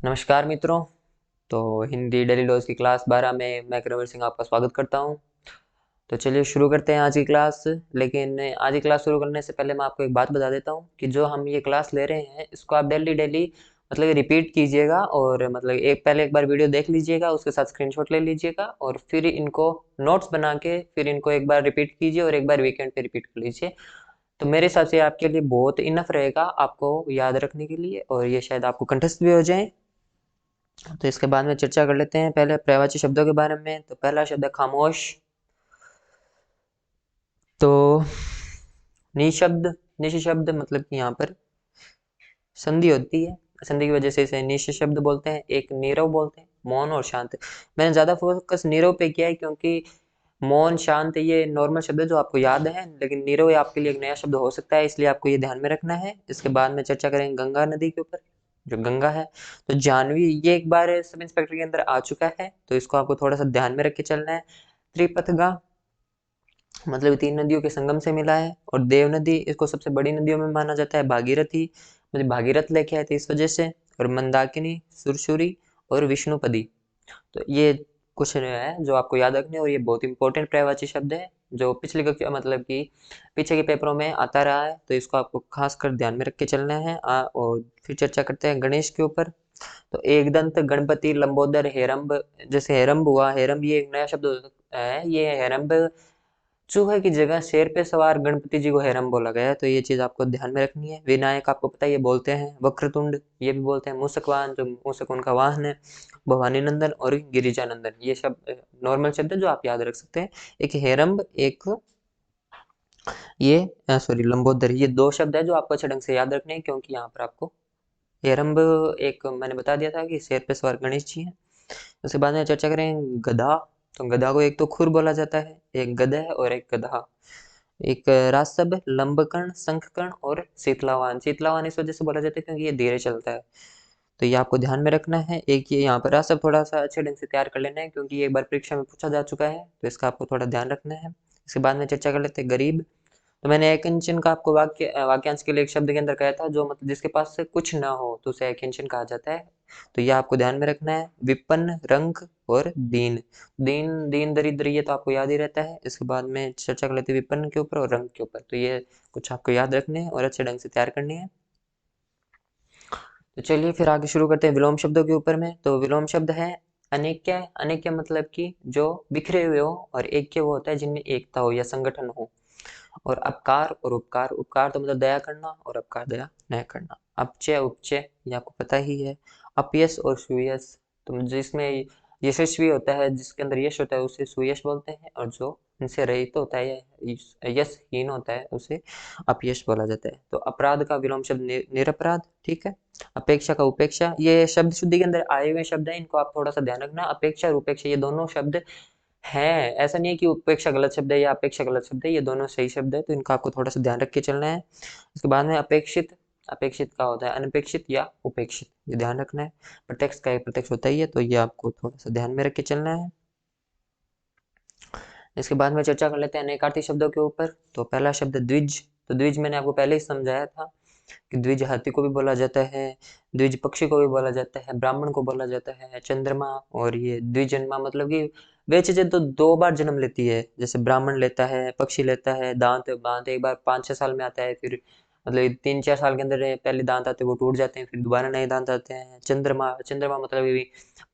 नमस्कार मित्रों। तो हिंदी डेली डोज की क्लास 12 में मैं क्रमवीर सिंह आपका स्वागत करता हूं। तो चलिए शुरू करते हैं आज की क्लास। लेकिन आज की क्लास शुरू करने से पहले मैं आपको एक बात बता देता हूं कि जो हम ये क्लास ले रहे हैं इसको आप डेली डेली मतलब रिपीट कीजिएगा और मतलब एक बार वीडियो देख लीजिएगा, उसके साथ स्क्रीनशॉट ले लीजिएगा और फिर इनको नोट्स बना के फिर इनको एक बार रिपीट कीजिए और एक बार वीकेंड पे रिपीट कर लीजिए। तो मेरे हिसाब से आपके लिए बहुत इनफ रहेगा आपको याद रखने के लिए और ये शायद आपको कंठस्थ भी हो जाए। तो इसके बाद में चर्चा कर लेते हैं पहले पर्यायवाची शब्दों के बारे में। तो पहला शब्द है खामोश। तो निशब्द, निशब्द मतलब कि यहाँ पर संधि होती है, संधि की वजह से इसे निश शब्द बोलते हैं। एक नीरव बोलते हैं, मौन और शांत। मैंने ज्यादा फोकस नीरव पे किया है क्योंकि मौन शांत ये नॉर्मल शब्द है जो आपको याद है, लेकिन नीरव आपके लिए एक नया शब्द हो सकता है, इसलिए आपको ये ध्यान में रखना है। इसके बाद में चर्चा करेंगे गंगा नदी के ऊपर, जो गंगा है। तो जानवी ये एक बार सब इंस्पेक्टर के अंदर आ चुका है, तो इसको आपको थोड़ा सा ध्यान में रख के चलना है। त्रिपथगा मतलब तीन नदियों के संगम से मिला है। और देव नदी इसको सबसे बड़ी नदियों में माना जाता है। भागीरथी मतलब भागीरथ लेके आए थे इस वजह से। और मंदाकिनी, सुरसुरी और विष्णुपदी। तो ये कुछ है जो आपको याद रखने, और ये बहुत इंपॉर्टेंट पर्यायवाची शब्द है जो पिछले कक्षा मतलब कि पीछे के पेपरों में आता रहा है, तो इसको आपको खास कर ध्यान में रख के चलना है। और फिर चर्चा करते हैं गणेश के ऊपर। तो एक दंत गणपति, लंबोदर, हेरंब। जैसे हेरंब हुआ, हेरंब ये एक नया शब्द है। ये हेरंब चूहे की जगह शेर पे सवार गणपति जी को हेरम बोला गया है, तो ये चीज आपको ध्यान में रखनी है। विनायक आपको पता है ये बोलते हैं। वक्रतुंड ये भी बोलते हैं। मूषकवाहन जो मूषक उनका वाहन है। भवानी नंदन और गिरिजा नंदन ये शब्द नॉर्मल शब्द है जो आप याद रख सकते हैं। एक हेरम्ब, एक ये सॉरी लंबोदर, ये दो शब्द है जो आपको अच्छे ढंग से याद रखने हैं, क्योंकि यहाँ पर आपको हेरम्ब एक मैंने बता दिया था कि शेर पे सवार गणेश जी हैं। उसके बाद में चर्चा करें गधा। तो गधा को एक तो खुर बोला जाता है, एक गधा है और एक गधा। एक राजसब, लंबकर्ण, शंखकर्ण और शीतलावान। शीतलावान इस वजह से बोला जाता है क्योंकि ये धीरे चलता है, तो ये आपको ध्यान में रखना है। एक ये यहाँ पर राजसब थोड़ा सा अच्छे ढंग से तैयार कर लेना है क्योंकि ये एक बार परीक्षा में पूछा जा चुका है, तो इसका आपको थोड़ा ध्यान रखना है। इसके बाद में चर्चा कर लेते हैं गरीब। तो मैंने एकंचन का आपको वाक्यांश के लिए एक शब्द के अंदर कहा था, जो मतलब जिसके पास से कुछ ना हो तो उसे एकंचन कहा जाता है। तो ये आपको ध्यान में रखना है। विपन्न, रंक और दीन। दीन, दीन दरिद्र ये तो आपको याद ही रहता है। इसके बाद में चर्चा कर लेते हैं विपन्न के ऊपर और रंक के ऊपर। तो ये कुछ आपको याद रखने हैं और अच्छे ढंग से तैयार करने हैं। तो चलिए फिर आगे शुरू करते हैं विलोम शब्दों के ऊपर में। तो विलोम शब्द है अनेक्य। अनेक्य मतलब कि जो बिखरे हुए हो, और ऐक्य वो होता है जिनमें एकता हो या संगठन हो। और अपकार और उपकार। उपकार तो मतलब दया करना, और अपकार दया न करना। अपचय, उपचय ये आपको पता ही है। अपयश और सुयश, तो जिसमें यशस्वी होता है, जिसके अंदर यश होता है उसे सुयश बोलते हैं, और जो इनसे रहित होता है या यशहीन होता है उसे अपयश बोला जाता है। तो अपराध का विलोम शब्द निरपराध, ठीक है। अपेक्षा का उपेक्षा, ये शब्द शुद्धि के अंदर आए हुए शब्द है, इनको आप थोड़ा सा ध्यान रखना। अपेक्षा और उपेक्षा ये दोनों शब्द है, ऐसा नहीं है कि उपेक्षा गलत शब्द है या अपेक्षा गलत शब्द है, ये दोनों सही शब्द है, तो इनका आपको थोड़ा सा ध्यान रख के चलना है। उसके बाद में अपेक्षित। अपेक्षित का होता है अनपेक्षित या उपेक्षित, ये ध्यान रखना है। प्रत्यक्ष का एक प्रत्यक्ष होता ही है, तो ये आपको थोड़ा सा ध्यान में रख के चलना है। इसके बाद में चर्चा कर लेते हैं अनेकार्थी शब्दों के ऊपर। तो पहला शब्द द्विज। तो द्विज मैंने आपको पहले ही समझाया था कि द्विज हाथी को भी बोला जाता है, द्विज पक्षी को भी बोला जाता है, ब्राह्मण को बोला जाता है, चंद्रमा। और ये द्विजन्मा मतलब कि वे चीजें तो दो बार जन्म लेती है, जैसे ब्राह्मण लेता है, पक्षी लेता है, दांत दांत एक बार 5-6 साल में आता है, फिर मतलब 3-4 साल के अंदर पहले दांत आते हैं वो टूट जाते हैं, फिर दोबारा नए दांत आते हैं। चंद्रमा, चंद्रमा मतलब ये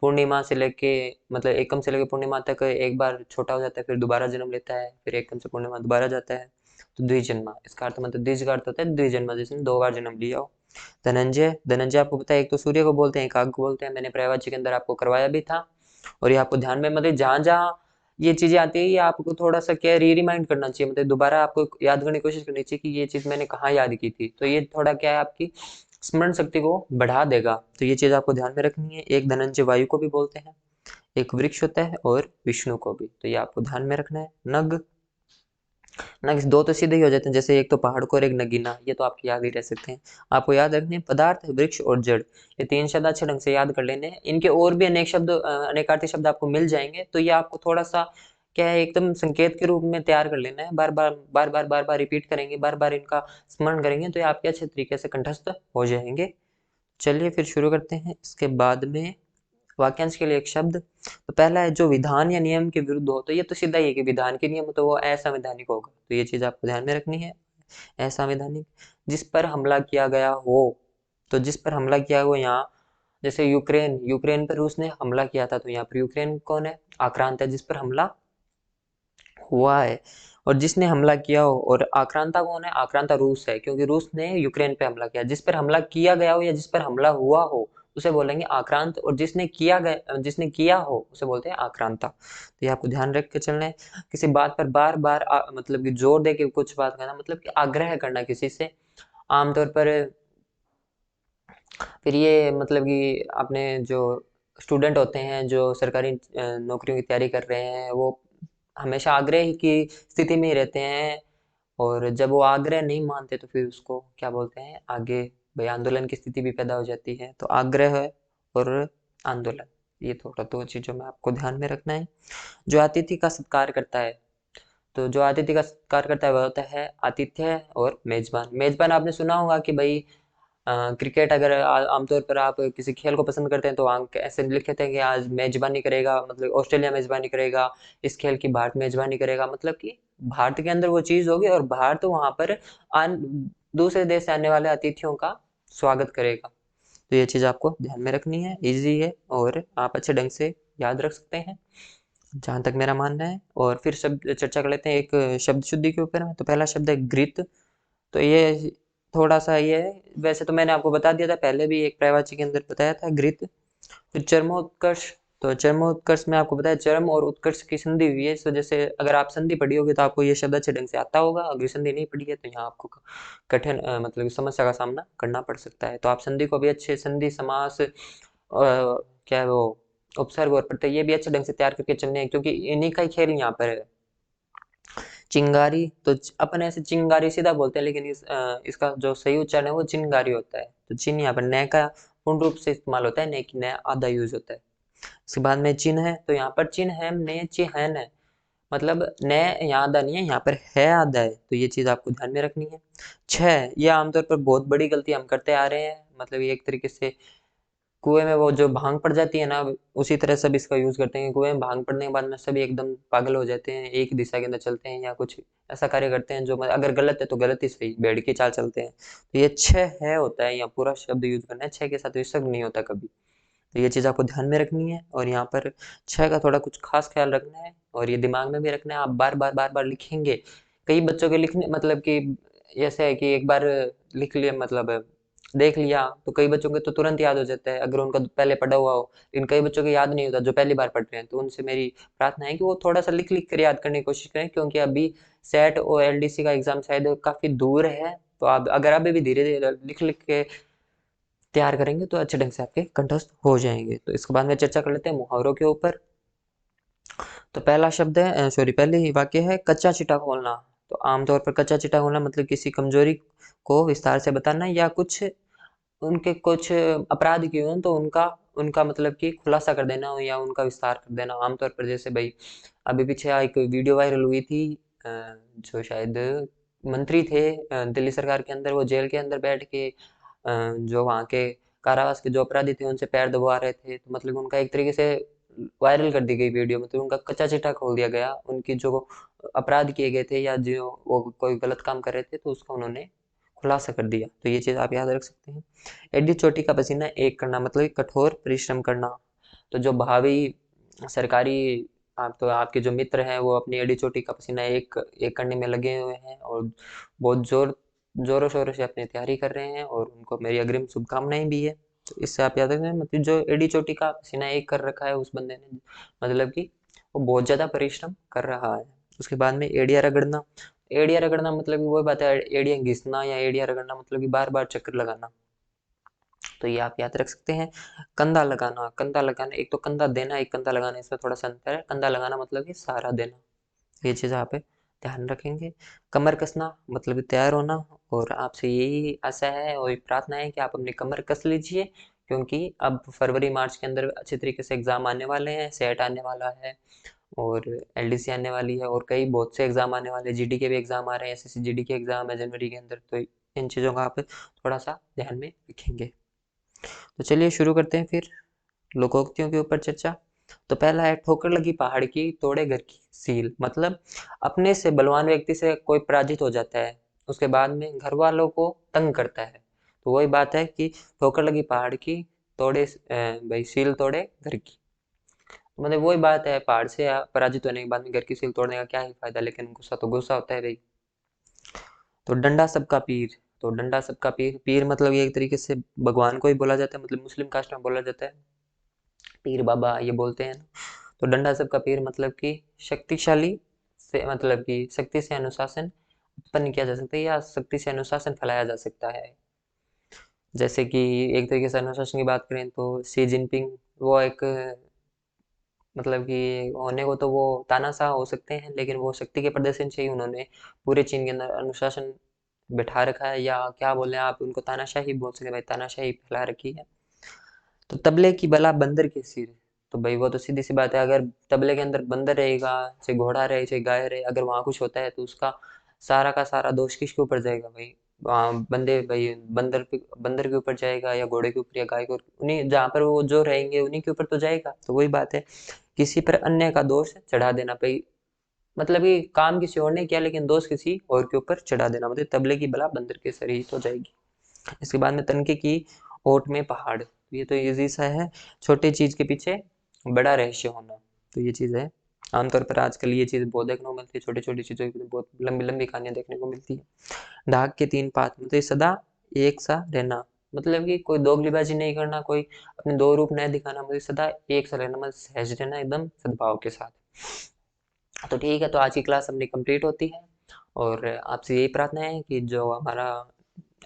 पूर्णिमा से लेके मतलब एकम से लेके पूर्णिमा तक एक बार छोटा हो जाता है, फिर दोबारा जन्म लेता है, फिर एकम से पूर्णिमा दोबारा जाता है। तो द्विजन्मा इसका अर्थ मतलब द्विज का अर्थ होता है द्विजन्मा, जिसने दो बार जन्म लिया हो। धनंजय, धनंजय आपको पता है एक तो सूर्य को बोलते हैं, एक आग को बोलते हैं, मैंने पर्यायवाची के अंदर आपको करवाया भी था। और ये आपको ध्यान में मतलब जहां जहां ये चीजें आती है ये आपको थोड़ा सा क्या रिमाइंड करना चाहिए, मतलब दोबारा आपको याद करने की कोशिश करनी चाहिए कि ये चीज मैंने कहाँ याद की थी, तो ये थोड़ा क्या है आपकी स्मरण शक्ति को बढ़ा देगा। तो ये चीज आपको ध्यान में रखनी है। एक धनंजय वायु को भी बोलते हैं, एक वृक्ष होता है, और विष्णु को भी, तो ये आपको ध्यान में रखना है। नग, नग दो तो सीधे ही हो जाते हैं, जैसे एक तो पहाड़ को और एक नगीना, ये तो आपके याद ही रह सकते हैं। आपको याद रखने हैं पदार्थ, वृक्ष और जड़, ये तीन शब्द अच्छे ढंग से याद कर लेने हैं। इनके और भी अनेक शब्द अनेकार्थी शब्द आपको मिल जाएंगे, तो ये आपको थोड़ा सा क्या है एकदम संकेत के रूप में तैयार कर लेना है। बार बार रिपीट करेंगे, बार बार इनका स्मरण करेंगे, तो ये आपके अच्छे तरीके से कंठस्थ हो जाएंगे। चलिए फिर शुरू करते हैं। इसके बाद में वाक्यांश के लिए एक शब्द। तो पहला है जो विधान या नियम के विरुद्ध हो, तो ये तो सीधा ही है कि विधान के नियम तो वो असंवैधानिक होगा, तो ये चीज आपको ध्यान में रखनी है। असंवैधानिक। जिस पर हमला किया गया हो, तो जिस पर हमला किया हो यहाँ, जैसे यूक्रेन, यूक्रेन पर रूस ने हमला किया था, तो यहाँ पर यूक्रेन कौन है? आक्रांत है जिस पर हमला हुआ है। और जिसने हमला किया हो, और आक्रांता कौन है? आक्रांता रूस है, क्योंकि रूस ने यूक्रेन पे हमला किया। जिस पर हमला किया गया हो या जिस पर हमला हुआ हो उसे बोलेंगे आक्रांत, और जिसने किया हो उसे बोलते हैं आक्रांता। तो ये आपको ध्यान रख के चलना है। किसी बात पर बार बार मतलब कि जोर दे के कुछ बात करना, मतलब कि आग्रह करना किसी से। आमतौर पर फिर ये मतलब कि अपने जो स्टूडेंट होते हैं जो सरकारी नौकरियों की तैयारी कर रहे हैं, वो हमेशा आग्रह की स्थिति में ही रहते हैं। और जब वो आग्रह नहीं मानते तो फिर उसको क्या बोलते हैं आगे? भाई आंदोलन की स्थिति भी पैदा हो जाती है। तो आग्रह और आंदोलन, ये थोड़ा दो चीजों में आपको ध्यान में रखना है। जो अतिथि का सत्कार करता है, तो जो अतिथि का सत्कार करता है वह होता है आतिथ्य और मेजबान। मेजबान आपने सुना होगा कि भाई क्रिकेट, अगर आमतौर पर आप किसी खेल को पसंद करते हैं तो अंक ऐसे लिखे थे कि आज मेजबानी करेगा, मतलब ऑस्ट्रेलिया मेजबानी करेगा, इस खेल की भारत मेजबानी करेगा, मतलब कि भारत के अंदर वो चीज होगी और भारत वहां पर दूसरे देश से आने वाले अतिथियों का स्वागत करेगा। तो ये चीज आपको ध्यान में रखनी है, इजी है और आप अच्छे ढंग से याद रख सकते हैं, जहां तक मेरा मानना है। और फिर शब्द चर्चा कर लेते हैं एक शब्द शुद्धि के ऊपर में। तो पहला शब्द है घृत। तो ये थोड़ा सा ये है, वैसे तो मैंने आपको बता दिया था पहले भी, एक पर्यायवाची के अंदर बताया था घृत। फिर चरमोत्कर्ष। तो चरमोत्कर्ष में आपको बताया चरम और उत्कर्ष की संधि हुई है, इस वजह से अगर आप संधि पढ़ी होगी तो आपको ये शब्द अच्छे ढंग से आता होगा। अगर संधि नहीं पढ़ी है तो यहाँ आपको कठिन मतलब समस्या का सामना करना पड़ सकता है। तो आप संधि को भी अच्छे, संधि समास क्या है वो, उपसर्ग और प्रत्यय, ये भी अच्छे ढंग से तैयार करके चलने हैं, क्योंकि इन्हीं का ही खेल यहाँ पर है। चिंगारी, तो अपन ऐसे चिंगारी सीधा बोलते हैं, लेकिन इसका जो सही उच्चारण है वो चिंगारी होता है। तो चिन्ह यहाँ पर न का पूर्ण रूप से इस्तेमाल होता है, न की न आधा यूज होता है। उसके बाद में चिन्ह है, तो यहाँ पर चिन्ह है ने चिन्हन है, मतलब न यहाँ आधा नहीं है, यहाँ पर है आधा है। तो ये चीज आपको ध्यान में रखनी है। छह, ये आमतौर पर बहुत बड़ी गलती हम करते आ रहे हैं, मतलब ये एक तरीके से कुएं में वो जो भांग पड़ जाती है ना, उसी तरह सब इसका यूज करते हैं। कुएं में भांग पड़ने के बाद में सभी एकदम पागल हो जाते हैं, एक ही दिशा के अंदर चलते हैं या कुछ ऐसा कार्य करते हैं जो अगर गलत है तो गलत ही सही, भेड़ की चाल चलते हैं। तो ये छह है होता है, या पूरा शब्द यूज करना है, छह के साथ विसर्ग नहीं होता कभी। तो ये चीज आपको ध्यान में रखनी है, और यहाँ पर छह का थोड़ा कुछ खास ख्याल रखना है, और ये दिमाग में भी रखना है। आप बार बार लिखेंगे। कई बच्चों के लिखने मतलब कि ऐसे है कि एक बार लिख लिया, मतलब देख लिया, तो कई बच्चों के तो तुरंत याद हो जाता है अगर उनका पहले पढ़ा हुआ हो, लेकिन कई बच्चों के याद नहीं होता जो पहली बार पढ़ रहे हैं। तो उनसे मेरी प्रार्थना है कि वो थोड़ा सा लिख लिख कर याद करने की कोशिश करें, क्योंकि अभी सेट और एलडीसी का एग्जाम शायद काफी दूर है। तो आप अगर अभी भी धीरे धीरे लिख लिख के तैयार करेंगे तो अच्छे ढंग से आपके कंठस्थ हो जाएंगे। तो इसके बाद में चर्चा कर लेते हैं मुहावरों के ऊपर। तो पहला शब्द है, सॉरी, पहले ही वाक्य है कच्चा चिट्ठा खोलना। तो आमतौर पर कच्चा चिट्ठा खोलना मतलब किसी कमजोरी को विस्तार से बताना, या कुछ उनके कुछ अपराध किए हों तो उनका उनका मतलब कि खुलासा कर देना हो या उनका विस्तार कर देना। आमतौर पर जैसे भाई अभी पीछे एक वीडियो वायरल हुई थी, जो शायद मंत्री थे दिल्ली सरकार के अंदर, वो जेल के अंदर बैठ के जो वहाँ के कारावास के जो अपराधी थे उनसे पैर दबा रहे थे। तो मतलब उनका एक तरीके से वायरल कर दी गई वीडियो, मतलब उनका कच्चा चिट्ठा खोल दिया गया, उनकी जो अपराध किए गए थे या जो वो कोई गलत काम कर रहे थे तो उसका उन्होंने खुलासा कर दिया। तो ये चीज आप याद रख सकते हैं। एडी चोटी का पसीना एक करना मतलब कि कठोर परिश्रम करना। तो जो भावी सरकारी, आप तो आपके जो मित्र हैं वो अपनी एडी चोटी का पसीना एक एक करने में लगे हुए हैं, और बहुत जोरों शोरों से अपनी तैयारी कर रहे हैं, और उनको मेरी अग्रिम शुभकामनाएं भी है। तो इससे आप याद रखें, मतलब जो एडी चोटी का पसीना एक कर रखा है उस बंदे ने, मतलब कि वो बहुत ज्यादा परिश्रम कर रहा है। उसके बाद में एड़िया रगड़ना। एड़िया रगड़ना मतलब कि वो बात है, एड़िया घिसना या एड़िया रगड़ना मतलब कि बार बार चक्कर लगाना। तो ये आप याद रख सकते हैं। कंधा लगाना, कंधा लगाना, एक तो कंधा देना, एक कंधा लगाना, इसमें थोड़ा सा अंतर है। कंधा लगाना मतलब कि सहारा देना, ये चीज आप ध्यान रखेंगे। कमर कसना मतलब कि तैयार होना, और आपसे यही आशा है और प्रार्थना है कि आप अपनी कमर कस लीजिए, क्योंकि अब फरवरी मार्च के अंदर अच्छे तरीके से एग्जाम आने वाले हैं, सेट आने वाला है और एलडीसी आने वाली है, और कई बहुत से एग्जाम आने वाले हैं, जीडी के भी एग्जाम आ रहे हैं, एसएससी जीडी के एग्जाम है जनवरी के अंदर। तो इन चीज़ों का आप थोड़ा सा ध्यान में रखेंगे। तो चलिए शुरू करते हैं फिर लोकोक्तियों के ऊपर चर्चा। तो पहला है, ठोकर लगी पहाड़ की तोड़े घर की सील। मतलब अपने से बलवान व्यक्ति से कोई पराजित हो जाता है, उसके बाद में घर वालों को तंग करता है, तो वही बात है कि ठोकर लगी पहाड़ की तोड़े भाई सील तोड़े घर की। मतलब वही बात है, पहाड़ से पराजित होने के बाद में घर की सील तोड़ने का क्या ही फायदा, लेकिन गुस्सा तो गुस्सा होता है भाई। तो डंडा सबका पीर। तो डंडा सबका पीर, पीर मतलब ये एक तरीके से भगवान को ही बोला जाता है, मतलब मुस्लिम कास्ट में बोला जाता है, पीर बाबा ये बोलते हैं ना। तो डंडा सबका पीर मतलब कि शक्तिशाली से, मतलब कि शक्ति से अनुशासन उत्पन्न किया जा सकता है या शक्ति से अनुशासन फैलाया जा सकता है। जैसे कि एक तरीके से अनुशासन की बात करें तो शी जिनपिंग, वो एक, मतलब कि होने को तो वो तानाशाह हो सकते हैं, लेकिन वो शक्ति के प्रदर्शन से ही उन्होंने पूरे चीन के अंदर अनुशासन बिठा रखा है, या क्या बोले आप उनको, तानाशाही बोल सकते हैं भाई, तानाशाही फैला रखी है। तो तबले की बला बंदर के सिर। तो भाई वो तो सीधी सी बात है, अगर तबले के अंदर बंदर रहेगा, चाहे घोड़ा रहे चाहे गाय रहे, अगर वहां कुछ होता है तो उसका सारा का सारा दोष किसके ऊपर जाएगा भाई, वहाँ बंदे भाई बंदर के ऊपर जाएगा, या घोड़े के ऊपर, या गाय के ऊपर, उन्हीं जहाँ पर वो जो रहेंगे उन्हीं के ऊपर तो जाएगा। तो वही बात है, किसी पर अन्य का दोष चढ़ा देना भाई, मतलब कि काम किसी और ने किया लेकिन दोष किसी और के ऊपर चढ़ा देना, मतलब तबले की बला बंदर के सर ही तो जाएगी। इसके बाद में तनके की ओट में पहाड़। ये तो इजी सा है, छोटी चीज के पीछे बड़ा रहस्य होना, तो ये चीज है। आमतौर पर आजकल ये चीज बहुत देखने को मिलती है, छोटी छोटी चीजों की बहुत लंबी लंबी कहानियां देखने को मिलती है। ढाक के तीन पात, मतलब सदा एक सा रहना, मतलब कि कोई दोगलीबाजी नहीं करना, कोई अपने दो रूप नहीं दिखाना, मतलब सदा एक सा रहना, मतलब सहज रहना एकदम सद्भाव के साथ। तो ठीक है, तो आज की क्लास अपनी कंप्लीट होती है, और आपसे यही प्रार्थना है कि जो हमारा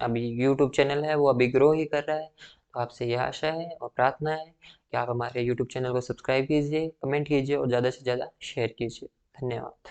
अभी यूट्यूब चैनल है वो अभी ग्रो ही कर रहा है, तो आपसे यह आशा है और प्रार्थना है कि आप हमारे यूट्यूब चैनल को सब्सक्राइब कीजिए, कमेंट कीजिए और ज़्यादा से ज़्यादा शेयर कीजिए। धन्यवाद।